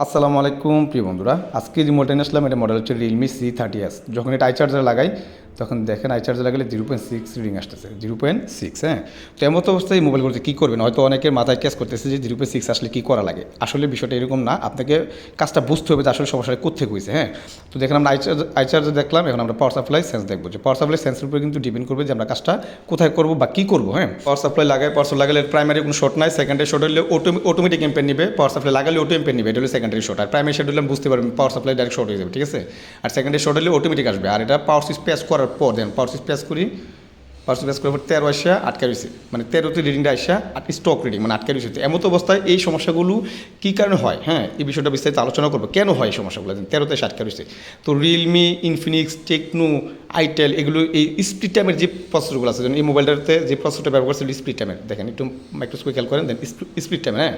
আসসালামু আলাইকুম প্রিয় বন্ধুরা, আজকে যে মোবাইলটা নিয়ে আসলাম এটা মডেল হচ্ছে রিয়েলমি C30s। যখন এটা আই চার্জার লাগাই তখন দেখেন আই চার্জার লাগালে 0.6 রিডিং আসতেছে, 0.6। হ্যাঁ, তো এমন অবস্থায় এই মোবাইলগুলোতে কী করবেন, হয়তো অনেকের মাথায় ক্যাচ করতেছে যে 0.6 আসলে কী করা লাগে। আসলে বিষয়টা এরকম না, আপনাকে কাজটা বুঝতে হবে যে আসলে সমস্যাটা কোত্থেকে হয়েছে। হ্যাঁ, তো দেখেন আমরা আই চার্জার দেখলাম, এখন আমরা পাওয়ার সাপ্লাই সেন্স দেখবো যে পাওয়ার সাপ্লাই সেন্সের উপরে কিন্তু ডিপেন্ড করবে যে আমরা কাজটা কোথায় করবো বা কী করবো। হ্যাঁ, পাওয়ার সাপ্লাই লাগালে প্রাইমারি কোনো শর্ট নাই, সেকেন্ডারি শর্ট হলে অটোমেটিক এম্পেয়ার নিবে, পাওয়ার সাপ্লাই লাগালে অটো এম্পেয়ার নিবে, এটা হলো সেকেন্ডারি শর্ট। আর প্রাইমারি শর্ট হলে বুঝতে পারবেন পাওয়ার সাপ্লাই ডাইরেক্ট শর্ট হয়ে যাবে, ঠিক আছে। আর সেকেন্ডারি শর্ট হলে অটোমেটিক আসবে। আর এটা পাওয়ার সুইচ প্রেস করার পর দেন পাওয়ার সুইচ প্রেস করি, পাওয়ার সুইচ প্রেস করার পর 13 আসা আটকা রয়েছে, মানে 13তে রিডিংটা আসা আর স্টক রিডিং মানে আটকা রয়েছে। এমতো অবস্থায় এই সমস্যাগুলো কী কারণে হয়, হ্যাঁ এই বিষয়টা বিস্তারিত আলোচনা করবো কেন হয় এই সমস্যাগুলো। 13তে এসে আটকা রয়েছে। তো রিয়েলমি, ইনফিনিক্স, টেকনো, আইটেল এগুলো এই স্প্লিট টাইমের যে প্রসেসরগুলো আছে, যেমন এই মোবাইলটাতে যে প্রসেসরটা ব্যবহার করছে স্প্লিট টাইমের, দেখেন একটু মাইক্রোস্কোপ খেয়াল করেন, দেন স্প্লিট টাইমের। হ্যাঁ,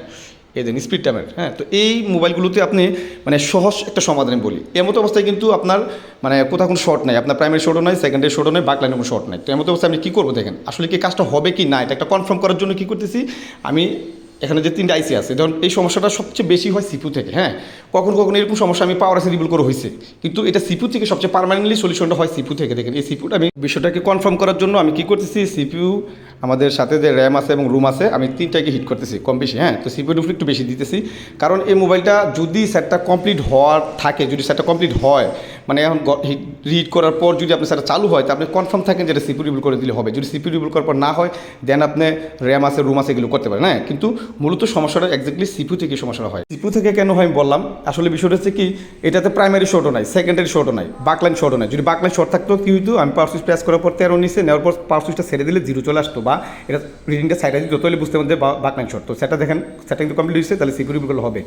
এই দেন স্প্লিট টাইমের। হ্যাঁ, তো এই মোবাইলগুলোতে আপনি মানে সহজ একটা সমাধান বলি, এমতো অবস্থায় কিন্তু আপনার মানে কোথাও কোনো শর্ট নাই, আপনার প্রাইমারি শর্টও নাই, সেকেন্ডারি শর্টও নাই, বাকলাইনের কোনো শর্ট নাই। তো এমতো অবস্থায় আপনি কী করবো দেখেন, আসলে কি কাজটা হবে কি না এটা একটা কনফার্ম করার জন্য কী করতেছি আমি, এখানে যে 3টে আইসি আছে, ধরুন এই সমস্যাটা সবচেয়ে বেশি হয় সিপু থেকে। হ্যাঁ, কখনো এরকম সমস্যা আমি পাওয়ার রিভিল করে হয়েছে, কিন্তু এটা সিপু থেকে সবচেয়ে পার্মানেন্টলি সলিউশনটা হয় সিপু থেকে। দেখেন এই সিপুটা আমি বিষয়টাকে কনফার্ম করার জন্য আমি কী করতেছি, সিপিউ আমাদের সাথে যে র্যাম আছে এবং রুম আছে আমি 3টাকে হিট করতেছি কম বেশি। হ্যাঁ, তো সিপিউর উপরে একটু বেশি দিতেছি, কারণ এই মোবাইলটা যদি সেটটা কমপ্লিট হওয়ার থাকে, যদি সেটটা কমপ্লিট হয় মানে এখন হিট করার পর যদি আপনি সেটা চালু হয়, তো আপনি কনফার্ম থাকেন যে এটা সিপিউ রিভিল করে দিলে হবে। যদি সিপিউ রিভিল করার পর না হয় দেন আপনি র্যাম আছে, রুম আছে, এগুলো করতে পারেন। হ্যাঁ, কিন্তু মূলত সমস্যাটা এক্স্যাক্টলি সিপিউ থেকে সমস্যাটা হয়। সিপিউ থেকে কেন হয় আমি বললাম, আসলে বিষয়টা হচ্ছে কি, এটাতে প্রাইমারি শর্টও নাই, সেকেন্ডারি শর্টও নাই, বাকলাইন শর্টও নাই। যদি বাকলাইন শর্ট থাকতো কি হইতো, আমি পাওয়ার সুইচ প্রেস করার পর 13 নিচে নেওয়ার পর পাওয়ার সুইচটা ছেড়ে দিলে 0 চলে আসতো, বা এটা রিডিংটা সাইডে দিত, তাহলে বুঝতে পারেন যে বাকলাইন শর্ট। তো সেটা দেখেন সেটা কিন্তু কমপ্লিট হয়েছে, তাহলে সিপিউ রিভিল হবে।